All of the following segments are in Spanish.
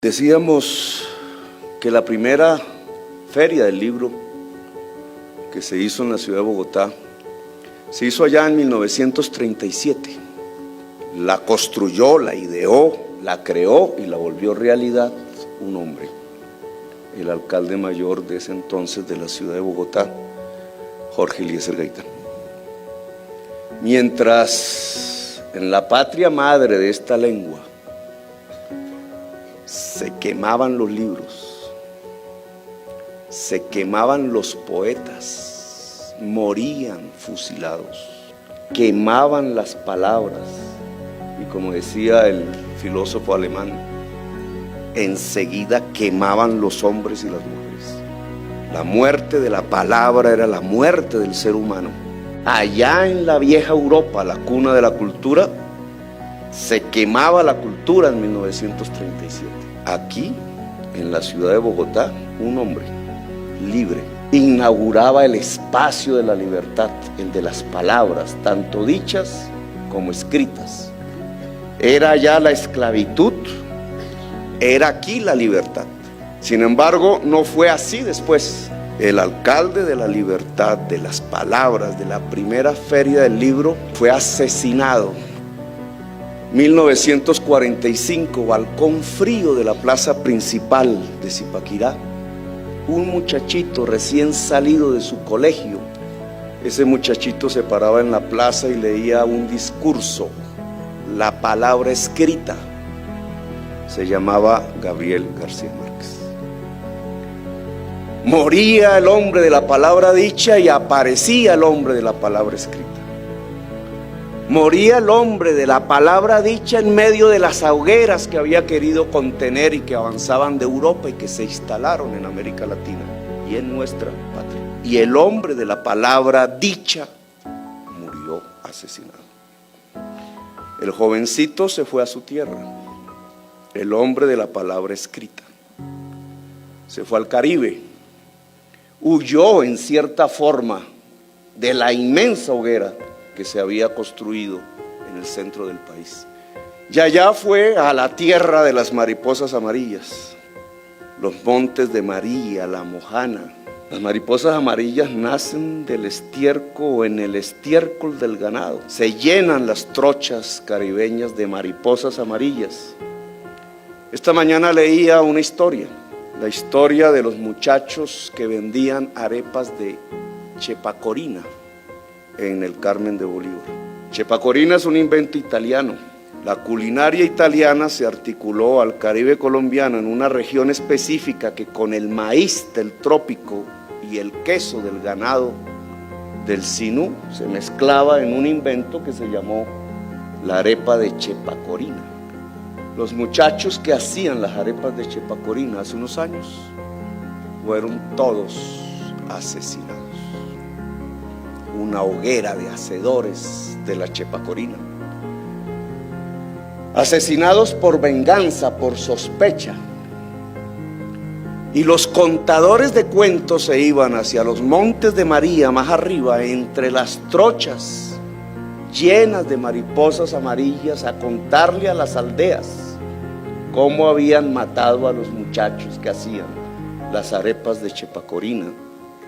Decíamos que la primera feria del libro que se hizo en la ciudad de Bogotá se hizo allá en 1937. La construyó, la ideó, la creó y la volvió realidad un hombre, el alcalde mayor de ese entonces de la ciudad de Bogotá, Jorge Eliezer Gaitán. Mientras en la patria madre de esta lengua se quemaban los libros, se quemaban los poetas, morían fusilados, quemaban las palabras y, como decía el filósofo alemán, enseguida quemaban los hombres y las mujeres. La muerte de la palabra era la muerte del ser humano. Allá en la vieja Europa, la cuna de la cultura, se quemaba la cultura en 1937. Aquí, en la ciudad de Bogotá, un hombre libre inauguraba el espacio de la libertad, el de las palabras, tanto dichas como escritas. Era ya la esclavitud, era aquí la libertad. Sin embargo, no fue así después. El alcalde de la libertad, de las palabras, de la primera feria del libro, fue asesinado. 1945, balcón frío de la plaza principal de Zipaquirá. Un muchachito recién salido de su colegio. Ese muchachito se paraba en la plaza y leía un discurso, la palabra escrita. Se llamaba Gabriel García Márquez. Moría el hombre de la palabra dicha y aparecía el hombre de la palabra escrita. Moría el hombre de la palabra dicha en medio de las hogueras que había querido contener y que avanzaban de Europa y que se instalaron en América Latina y en nuestra patria. Y el hombre de la palabra dicha murió asesinado. El jovencito se fue a su tierra. El hombre de la palabra escrita se fue al Caribe. Huyó en cierta forma de la inmensa hoguera que se había construido en el centro del país. Y allá fue a la tierra de las mariposas amarillas, los montes de María, la Mojana. Las mariposas amarillas nacen del estiércol o en el estiércol del ganado. Se llenan las trochas caribeñas de mariposas amarillas. Esta mañana leía una historia, la historia de los muchachos que vendían arepas de chepacorina en el Carmen de Bolívar. Chepacorina es un invento italiano. La culinaria italiana se articuló al Caribe colombiano en una región específica que con el maíz del trópico y el queso del ganado del Sinú se mezclaba en un invento que se llamó la arepa de chepacorina. Los muchachos que hacían las arepas de chepacorina hace unos años fueron todos asesinados. Una hoguera de hacedores de la chepacorina, asesinados por venganza, por sospecha. Y los contadores de cuentos se iban hacia los montes de María, más arriba, entre las trochas llenas de mariposas amarillas, a contarle a las aldeas cómo habían matado a los muchachos que hacían las arepas de chepacorina,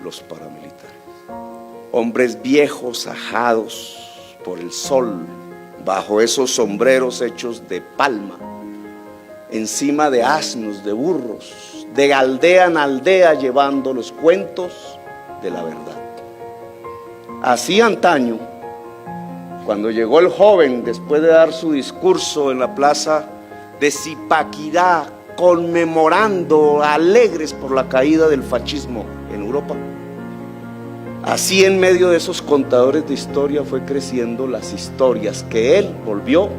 los paramilitares. Hombres viejos, ajados por el sol, bajo esos sombreros hechos de palma, encima de asnos, de burros, de aldea en aldea, llevando los cuentos de la verdad. Así antaño, cuando llegó el joven, después de dar su discurso en la plaza de Zipaquirá, conmemorando, alegres por la caída del fascismo en Europa, así en medio de esos contadores de historia fue creciendo las historias que él volvió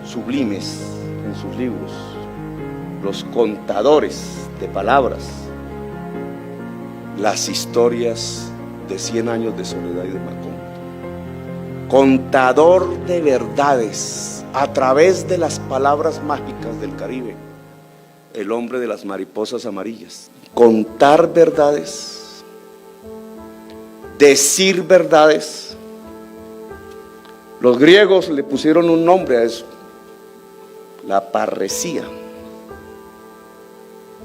sublimes en sus libros. Los contadores de palabras, las historias de 100 años de soledad y de Macondo. Contador de verdades a través de las palabras mágicas del Caribe, el hombre de las mariposas amarillas. Contar verdades, decir verdades. Los griegos le pusieron un nombre a eso, la parresía.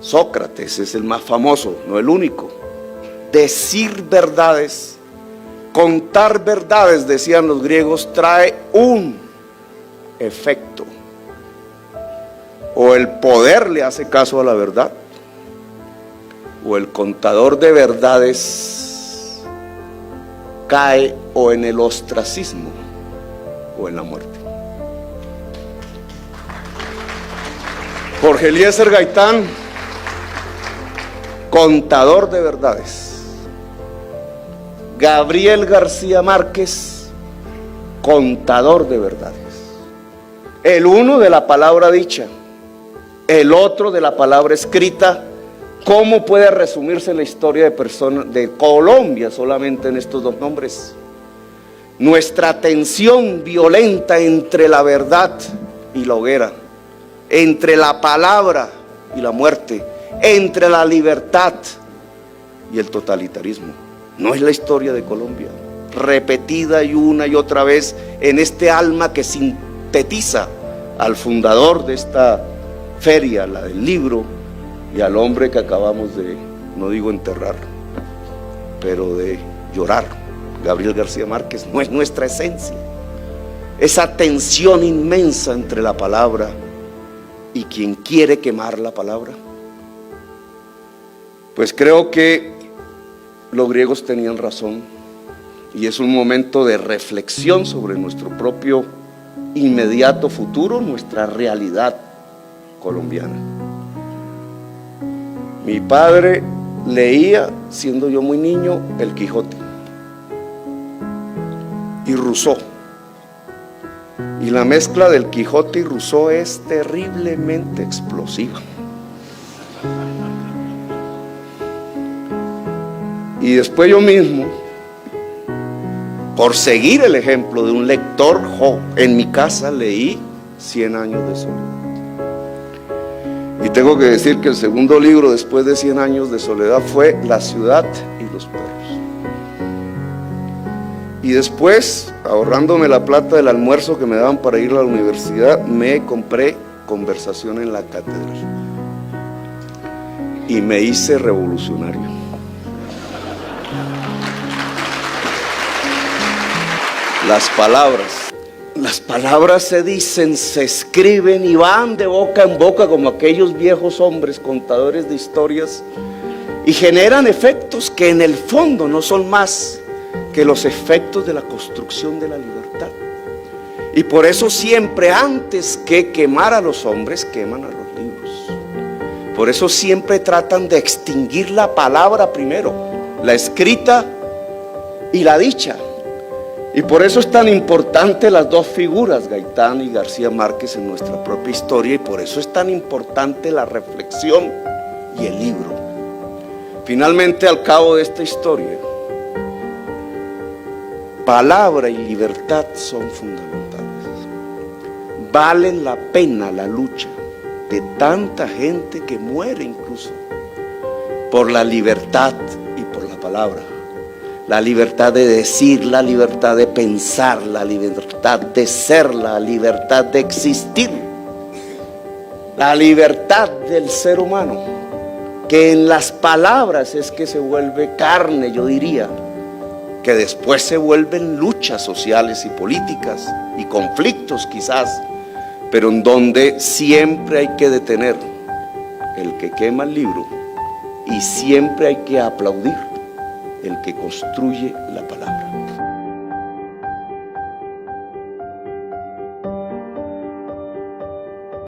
Sócrates es el más famoso, no el único. Decir verdades, contar verdades, decían los griegos, trae un efecto. O el poder le hace caso a la verdad, o el contador de verdades cae o en el ostracismo o en la muerte. Jorge Eliezer Gaitán, contador de verdades. Gabriel García Márquez, contador de verdades. El uno de la palabra dicha, el otro de la palabra escrita. ¿Cómo puede resumirse la historia de Colombia solamente en estos dos nombres? Nuestra tensión violenta entre la verdad y la hoguera, entre la palabra y la muerte, entre la libertad y el totalitarismo. No es la historia de Colombia, repetida y una y otra vez en este alma que sintetiza al fundador de esta feria, la del libro, y al hombre que acabamos de, no digo enterrar, pero de llorar, Gabriel García Márquez. No es nuestra esencia. Esa tensión inmensa entre la palabra y quien quiere quemar la palabra. Pues creo que los griegos tenían razón, y es un momento de reflexión sobre nuestro propio inmediato futuro, nuestra realidad colombiana. Mi padre leía, siendo yo muy niño, El Quijote y Rousseau. Y la mezcla del Quijote y Rousseau es terriblemente explosiva. Y después yo mismo, por seguir el ejemplo de un lector en mi casa, leí 100 años de soledad. Y tengo que decir que el segundo libro después de 100 años de soledad fue La ciudad y los perros. Y después, ahorrándome la plata del almuerzo que me daban para ir a la universidad, me compré Conversación en la Catedral y me hice revolucionario. Las palabras se dicen, se escriben y van de boca en boca como aquellos viejos hombres contadores de historias, y generan efectos que en el fondo no son más que los efectos de la construcción de la libertad. Y por eso siempre, antes que quemar a los hombres, queman a los libros. Por eso siempre tratan de extinguir la palabra primero, la escrita y la dicha. Y por eso es tan importante las dos figuras, Gaitán y García Márquez, en nuestra propia historia, y por eso es tan importante la reflexión y el libro. Finalmente, al cabo de esta historia, palabra y libertad son fundamentales. Valen la pena la lucha de tanta gente que muere incluso por la libertad y por la palabra. La libertad de decir, la libertad de pensar, la libertad de ser, la libertad de existir, la libertad del ser humano, que en las palabras es que se vuelve carne, yo diría, que después se vuelven luchas sociales y políticas y conflictos quizás, pero en donde siempre hay que detener el que quema el libro y siempre hay que aplaudir el que construye la palabra.